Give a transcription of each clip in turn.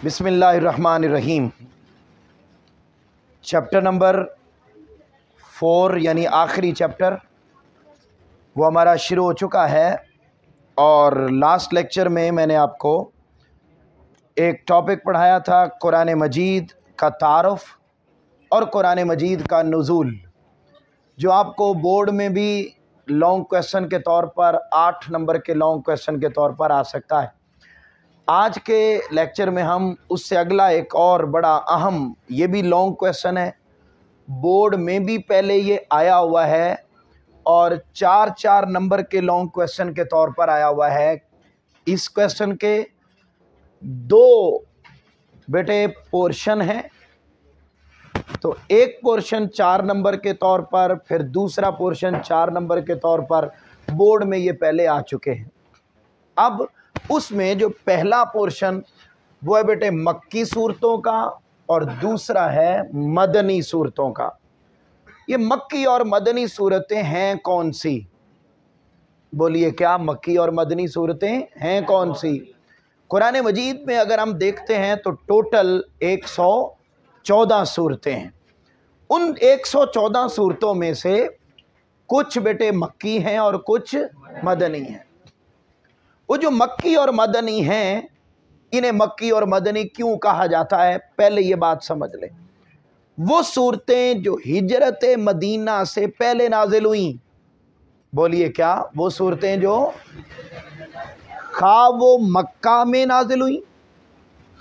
बिस्मिल्लाहिर्रहमानिर्रहीम। Chapter number 4 यानी आखिरी चैप्टर वो हमारा शुरू हो चुका है। और लास्ट लेक्चर में मैंने आपको एक टॉपिक पढ़ाया था कुरान मजीद का तारुफ और कुरान मजीद का नुज़ूल, जो आपको बोर्ड में भी लॉन्ग क्वेश्चन के तौर पर 8 नंबर के लॉन्ग क्वेश्चन के तौर पर आ सकता है। आज के लेक्चर में हम उससे अगला एक और बड़ा अहम, ये भी लॉन्ग क्वेश्चन है, बोर्ड में भी पहले ये आया हुआ है और 4 नंबर के लॉन्ग क्वेश्चन के तौर पर आया हुआ है। इस क्वेश्चन के 2 बेटे पोर्शन हैं, तो एक पोर्शन 4 नंबर के तौर पर, फिर दूसरा पोर्शन 4 नंबर के तौर पर बोर्ड में ये पहले आ चुके हैं। अब उसमें जो पहला पोर्शन वो है बेटे मक्की सूरतों का और दूसरा है मदनी सूरतों का। ये मक्की और मदनी सूरतें हैं कौन सी? बोलिए, क्या मक्की और मदनी सूरतें हैं कौन सी? कुरान मजीद में अगर हम देखते हैं तो टोटल 114 सूरतें हैं। उन 114 सूरतों में से कुछ बेटे मक्की हैं और कुछ मदनी हैं। वो जो मक्की और मदनी हैं, इन्हें मक्की और मदनी क्यों कहा जाता है, पहले ये बात समझ लें। वो सूरतें जो हिजरत मदीना से पहले नाजिल हुई, बोलिए क्या? वो सूरतें जो खा वो मक्का में नाजिल हुई,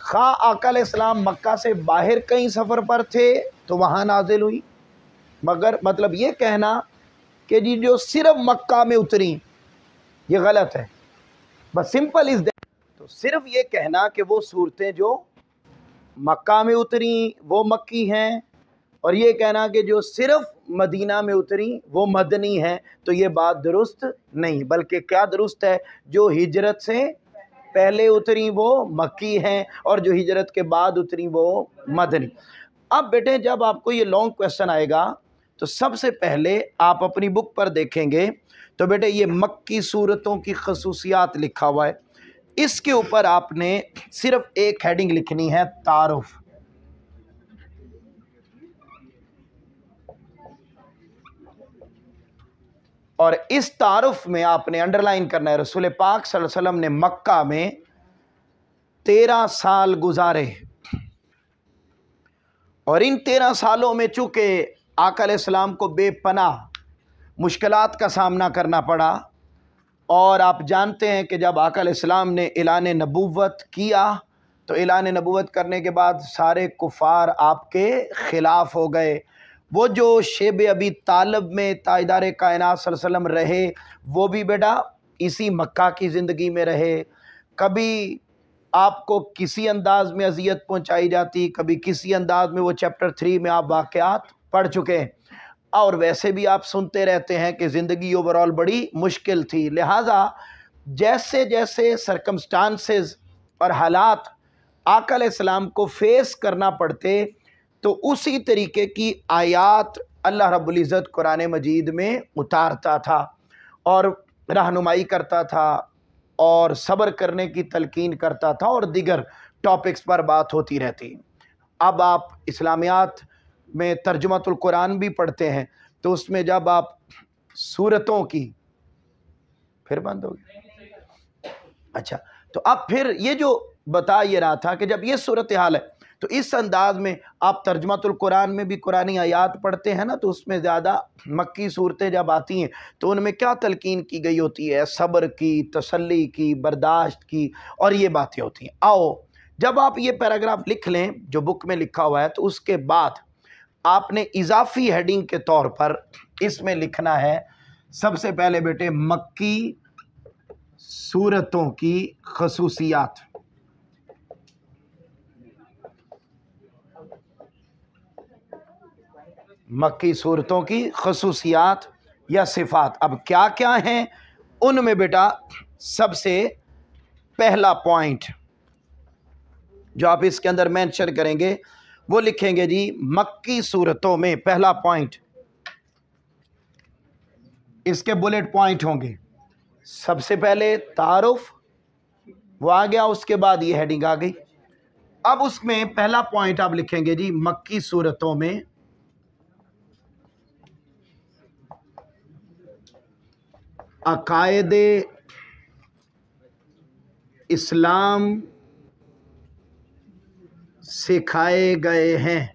खा आका अलैहिस्सलाम मक्का से बाहर कहीं सफ़र पर थे तो वहाँ नाजिल हुई। मगर मतलब ये कहना कि जी जो सिर्फ मक्का में उतरी, ये गलत है। बस सिंपल इस दैट। तो सिर्फ ये कहना कि वो सूरतें जो मक्का में उतरी वो मक्की हैं, और ये कहना कि जो सिर्फ मदीना में उतरी वो मदनी हैं, तो ये बात दुरुस्त नहीं। बल्कि क्या दुरुस्त है? जो हिजरत से पहले उतरी वो मक्की हैं और जो हिजरत के बाद उतरी वो मदनी। अब बेटे जब आपको ये लॉन्ग क्वेश्चन आएगा तो सबसे पहले आप अपनी बुक पर देखेंगे तो बेटे ये मक्की सूरतों की खसूसियात लिखा हुआ है। इसके ऊपर आपने सिर्फ एक हेडिंग लिखनी है, तारुफ। और इस तारुफ में आपने अंडरलाइन करना है, रसूल पाक सल्लल्लाहु अलैहि वसल्लम ने मक्का में 13 साल गुजारे, और इन 13 सालों में चूँकि आका अलैहिस्सलाम को बेपनाह मुश्किलात का सामना करना पड़ा। और आप जानते हैं कि जब आका अलैहिस्सलाम ने ऐलान नबूवत किया तो ऐलान नबूवत करने के बाद सारे कुफार आपके ख़िलाफ़ हो गए। वो जो शेब अबी तालिब में ताजदार कायनात सल्लल्लाहु अलैहि वसल्लम रहे, वो भी बेटा इसी मक्का की ज़िंदगी में रहे। कभी आपको किसी अंदाज में अजियत पहुंचाई जाती, कभी किसी अंदाज में। वो चैप्टर 3 में आप वाक़यात पढ़ चुके हैं, और वैसे भी आप सुनते रहते हैं कि ज़िंदगी ओवरऑल बड़ी मुश्किल थी। लिहाजा जैसे जैसे सरकमस्टांसेस और हालात आका अलैहिस्सलाम को फेस करना पड़ते, तो उसी तरीके की आयात अल्लाह रब्बुल इज़्ज़त कुरान मजीद में उतारता था और रहनुमाई करता था और सब्र करने की तलकीन करता था, और दीगर टॉपिक्स पर बात होती रहती। अब आप इस्लामियात में तर्जुमातुल कुरान भी पढ़ते हैं, तो उसमें जब आप सूरतों की, फिर बंद हो गया, अच्छा, तो अब फिर ये जो बता ये रहा था कि जब ये सूरत हाल है तो इस अंदाज में आप तर्जुमातुल कुरान में भी कुरानी आयात पढ़ते हैं ना, तो उसमें ज़्यादा मक्की सूरतें जब आती हैं तो उनमें क्या तलकीन की गई होती है? सब्र की, तसल्ली की, बर्दाश्त की, और ये बातें होती हैं। आओ जब आप ये पैराग्राफ लिख लें जो बुक में लिखा हुआ है, तो उसके बाद आपने इजाफी हेडिंग के तौर पर इसमें लिखना है सबसे पहले बेटे मक्की सूरतों की खसूसियात। मक्की सूरतों की खसूसियात या सिफात। अब क्या क्या हैं उनमें बेटा सबसे पहला पॉइंट जो आप इसके अंदर मेंशन करेंगे वो लिखेंगे जी मक्की सूरतों में पहला पॉइंट, इसके बुलेट पॉइंट होंगे। सबसे पहले तारुफ वो आ गया, उसके बाद ये हेडिंग आ गई। اب اس میں پہلا پوائنٹ آپ لکھیں گے جی، مکی صورتوں میں عقائد اسلام سکھائے گئے ہیں۔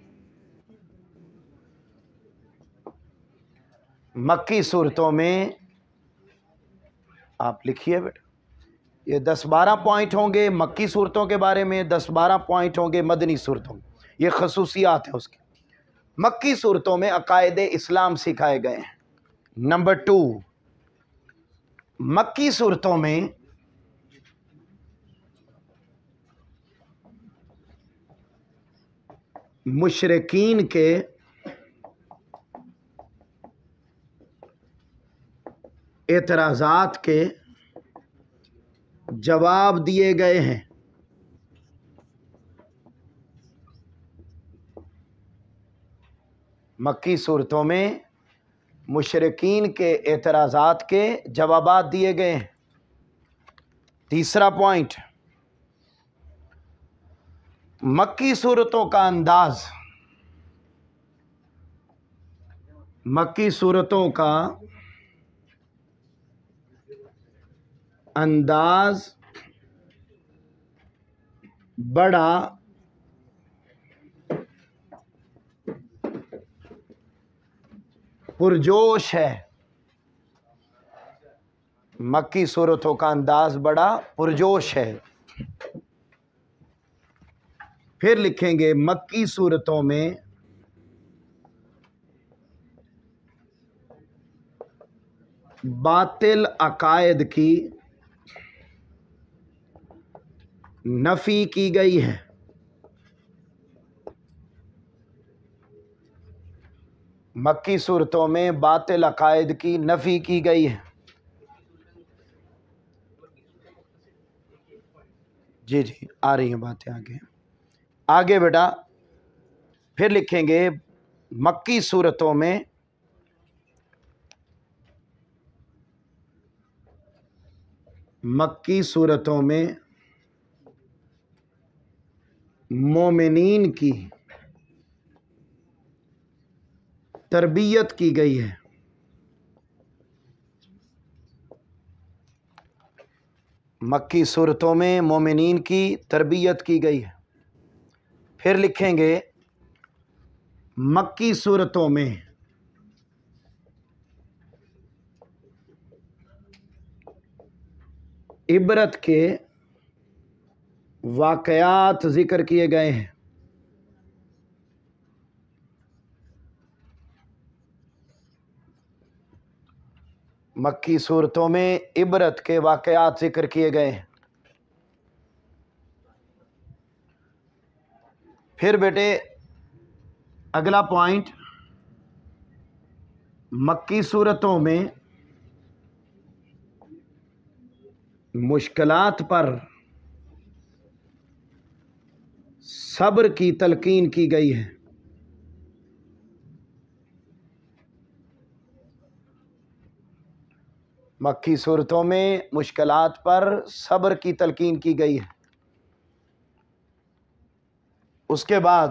مکی صورتوں میں آپ لکھیے بیٹا، یہ 10-12 پوائنٹ ہوں گے مکی صورتوں کے بارے میں، 10-12 پوائنٹ ہوں گے مدنی صورتوں میں، یہ خصوصیات ہیں اس کی۔ مکی صورتوں میں عقائد اسلام سکھائے گئے ہیں۔ نمبر 2، مکی صورتوں میں مشرکین کے اعتراضات کے جواب دیے گئے ہیں۔ مکی صورتوں میں مشرکین کے اعتراضات کے جوابات دیے گئے ہیں۔ تیسرا پوائنٹ، مکی صورتوں کا انداز، مکی صورتوں کا انداز بڑا پرجوش ہے۔ مکی صورتوں کا انداز بڑا پرجوش ہے۔ پھر لکھیں گے مکی صورتوں میں باطل عقائد کی نفی کی گئی ہے۔ مکی صورتوں میں باطل عقائد کی نفی کی گئی ہے۔ جی جی آ رہی ہیں باتیں آگے بیٹا۔ پھر لکھیں گے مکی صورتوں میں مومنین کی تربیت کی گئی ہے۔ مکی صورتوں میں مومنین کی تربیت کی گئی ہے۔ پھر لکھیں گے مکی صورتوں میں عبرت کے واقعات ذکر کیے گئے ہیں۔ مکی صورتوں میں عبرت کے واقعات ذکر کیے گئے ہیں۔ پھر بیٹے اگلا پوائنٹ، مکی صورتوں میں مشکلات پر صبر کی تلقین کی گئی ہے۔ مکی صورتوں میں مشکلات پر صبر کی تلقین کی گئی ہے۔ اس کے بعد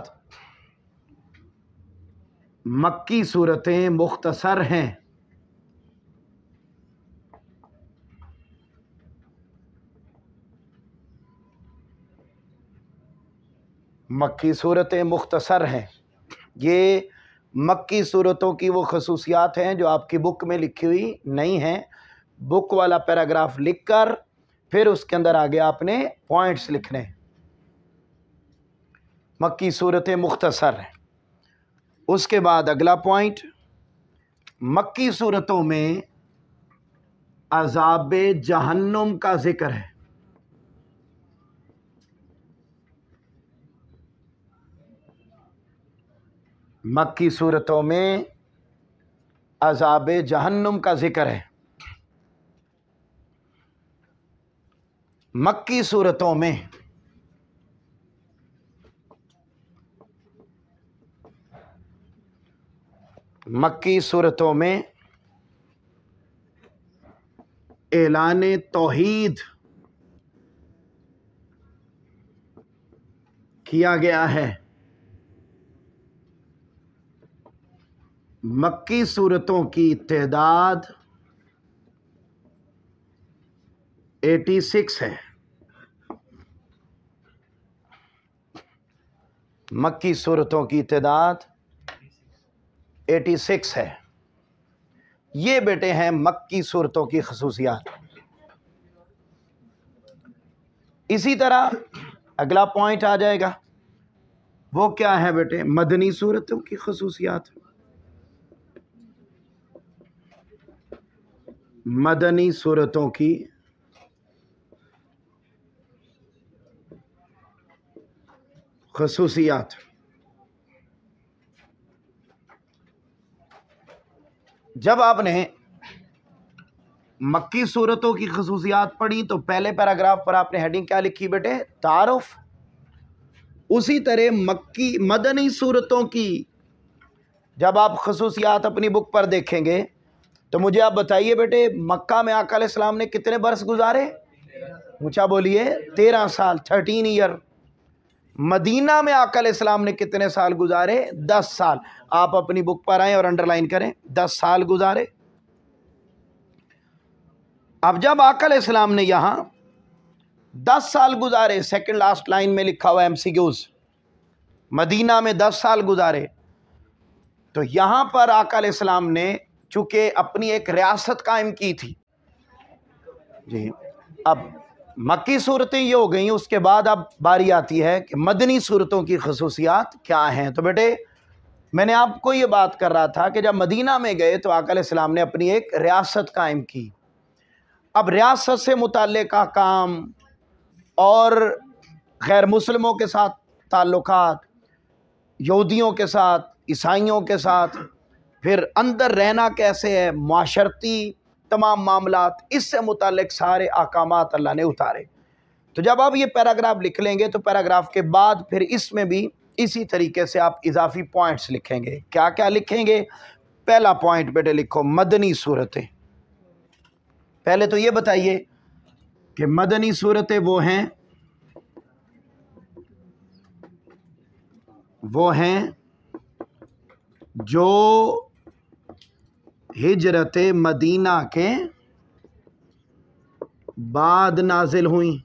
مکی صورتیں مختصر ہیں۔ مکی صورتیں مختصر ہیں۔ یہ مکی صورتوں کی وہ خصوصیات ہیں جو آپ کی بک میں لکھی ہوئی نہیں ہیں۔ بک والا پیراگراف لکھ کر پھر اس کے اندر آگے آپ نے پوائنٹس لکھنے ہیں۔ مکی صورتیں مختصر ہیں۔ اس کے بعد اگلا پوائنٹ، مکی صورتوں میں عذاب جہنم کا ذکر ہے۔ مکی صورتوں میں عذاب جہنم کا ذکر ہے۔ مکی صورتوں میں اعلان توحید किया गया है। मक्की सूरतों की तादाद 86 है। मक्की सूरतों की तादाद 86 है। ये बेटे हैं मक्की सूरतों की खसूसियात। इसी तरह अगला पॉइंट आ जाएगा, वो क्या है बेटे? मदनी सूरतों की खसूसियात। मदनी सूरतों की खसूसियात। जब आपने मक्की सूरतों की खसूसियात पढ़ी तो पहले पैराग्राफ पर आपने हेडिंग क्या लिखी बेटे? तारुफ। उसी तरह मदनी सूरतों की जब आप खसूसियात अपनी बुक पर देखेंगे तो मुझे आप बताइए बेटे, मक्का में आका अलैहिस्सलाम ने कितने बरस गुजारे? ऊंचा बोलिए। 13 साल, 13 ईयर। मदीना में आका अलैहिस्सलाम ने कितने साल गुजारे? 10 साल। आप अपनी बुक पर आए और अंडरलाइन करें, 10 साल गुजारे। अब जब आका अलैहिस्सलाम ने यहां 10 साल गुजारे, सेकंड लास्ट लाइन में लिखा हुआ एमसीक्यूज, मदीना में 10 साल गुजारे, तो यहां पर आका अलैहिस्सलाम ने चूंकि अपनी एक रियासत कायम की थी जी। अब मक्की सूरतें ये हो गई, उसके बाद अब बारी आती है कि मदनी सूरतों की खसूसियात क्या हैं। तो बेटे मैंने आपको ये बात कर रहा था कि जब मदीना में गए तो आका अलैहिस्सलाम ने अपनी एक रियासत कायम की। अब रियासत से मुताल्लिक काम और गैर मुस्लिमों के साथ ताल्लुकात, यहूदियों के साथ, ईसाइयों के साथ, फिर अंदर रहना कैसे है, माशरती तमाम मामलात, इससे मुताल्लिक सारे अहकामात अल्लाह ने उतारे। तो जब आप ये पैराग्राफ लिख लेंगे तो पैराग्राफ के बाद फिर इसमें भी इसी तरीके से आप इजाफी पॉइंट्स लिखेंगे। क्या क्या लिखेंगे? पहला पॉइंट बेटे लिखो, मदनी सूरतें। पहले तो ये बताइए कि मदनी सूरतें वो हैं जो हिजरत मदीना के बाद नाजिल हुई।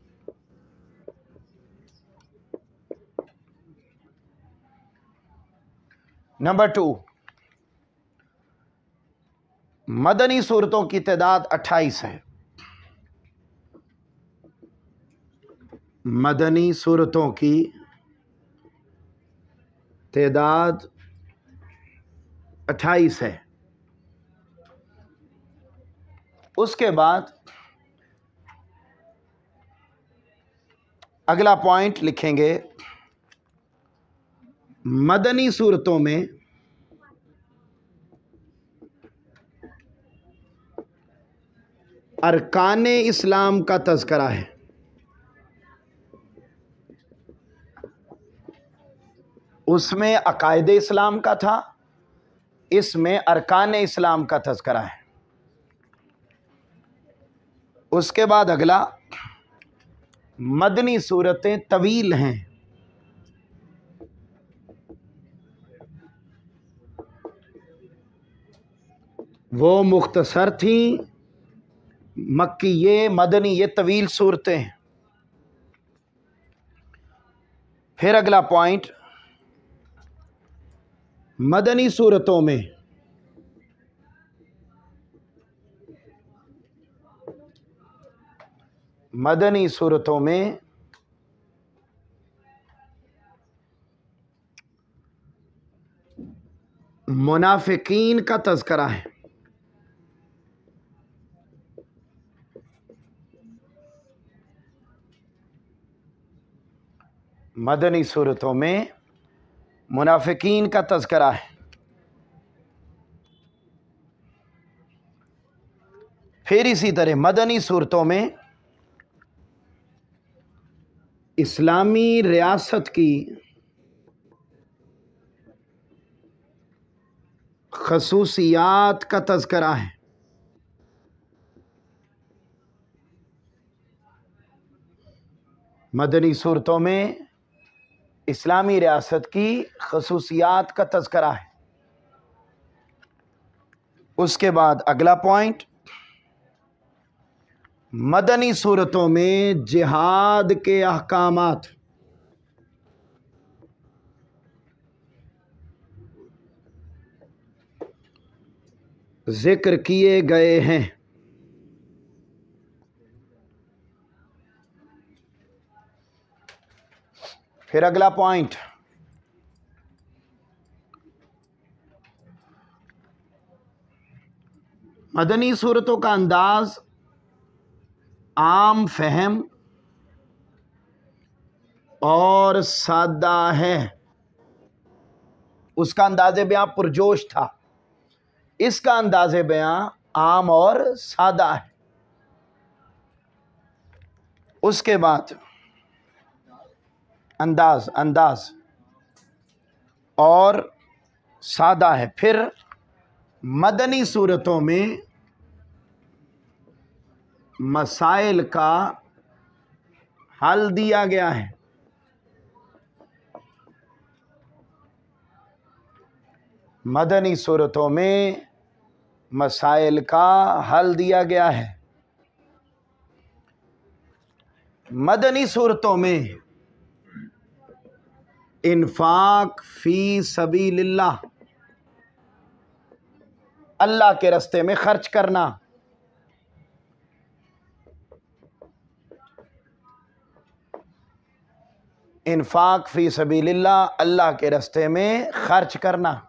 नंबर 2, मदनी सूरतों की तादाद 28 है। मदनी सूरतों की तादाद 28 है। उसके बाद अगला पॉइंट लिखेंगे, मदनी सूरतों में अरकाने इस्लाम का तज़किरा है। उसमें अकायदे इस्लाम का था, इसमें अरकाने इस्लाम का तज़किरा है। उसके बाद अगला, मदनी सूरतें तवील हैं। वो मुख्तसर थीं, मक्की ये, मदनी ये तवील सूरतें हैं। फिर अगला पॉइंट, मदनी सूरतों में मुनाफिकीन का तज़किरा है। मदनी सूरतों में मुनाफिकीन का तज़किरा है। फिर इसी तरह मदनी सूरतों में इस्लामी रियासत की खसूसियात का तज़किरा है। मदनी सूरतों में اسلامی ریاست کی خصوصیات کا تذکرہ ہے۔ اس کے بعد اگلا پوائنٹ، مدنی صورتوں میں جہاد کے احکامات ذکر کیے گئے ہیں۔ پھر اگلا پوائنٹ، مدنی صورتوں کا انداز عام فہم اور سادہ ہے۔ اس کا انداز بیاں پرجوش تھا، اس کا انداز بیاں عام اور سادہ ہے۔ اس کے بعد انداز اور سادہ ہے۔ پھر مدنی صورتوں میں مسائل کا حل دیا گیا ہے۔ مدنی صورتوں میں مسائل کا حل دیا گیا ہے۔ مدنی صورتوں میں انفاق فی سبیل اللہ، اللہ کے راستے میں خرچ کرنا، انفاق فی سبیل اللہ، اللہ کے راستے میں خرچ کرنا۔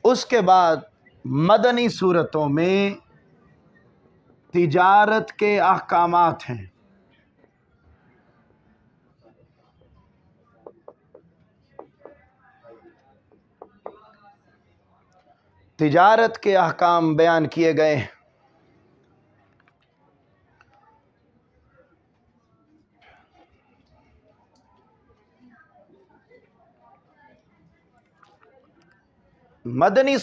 اس کے بعد مدنی صورتوں میں تجارت کے احکامات ہیں۔ تجارت کے احکام بیان کیے گئے ہیں۔ مدنی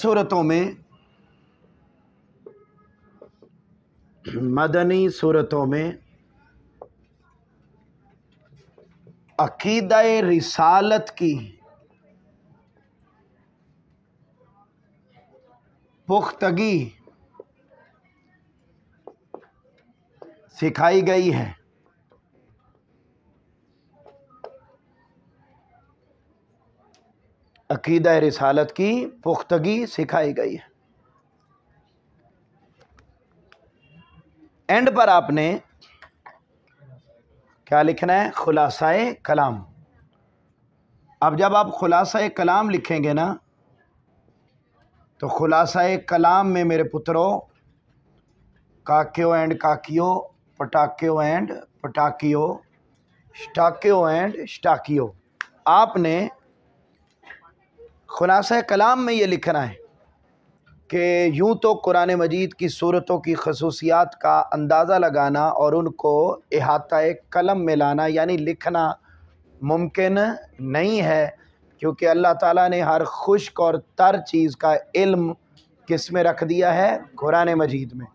صورتوں میں عقیدہ رسالت کی پختگی سکھائی گئی ہے۔ عقیدہ رسالت کی پختگی سکھائی گئی ہے۔ اینڈ پر آپ نے کیا لکھنا ہے؟ خلاصہ کلام۔ اب جب آپ خلاصہ کلام لکھیں گے نا تو خلاصہ کلام میں میرے پترو کاکیو اینڈ کاکیو، پٹاکیو اینڈ پٹاکیو، شٹاکیو اینڈ شٹاکیو، آپ نے خلاصہ کلام میں یہ لکھنا ہے کہ یوں تو قرآن مجید کی صورتوں کی خصوصیات کا اندازہ لگانا اور ان کو احاطہ قلم میں لانا یعنی لکھنا ممکن نہیں ہے، کیونکہ اللہ تعالیٰ نے ہر خشک اور تر چیز کا علم کس میں رکھ دیا ہے؟ قرآن مجید میں۔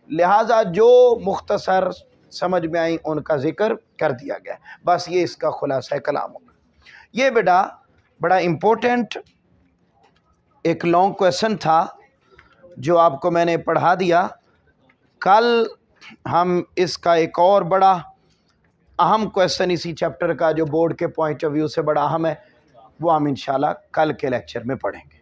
لہٰذا جو مختصر سمجھ میں آئیں ان کا ذکر کر دیا گیا، بس یہ اس کا خلاصہ کلام ہوگا۔ یہ بیٹا بڑا امپورٹنٹ ایک لانگ کویسچن تھا جو آپ کو میں نے پڑھا دیا۔ کل ہم اس کا ایک اور بڑا اہم کویسچن اسی چیپٹر کا جو بورڈ کے پوائنٹ آف ویو سے بڑا اہم ہے وہ ہم انشاءاللہ کل کے لیکچر میں پڑھیں گے۔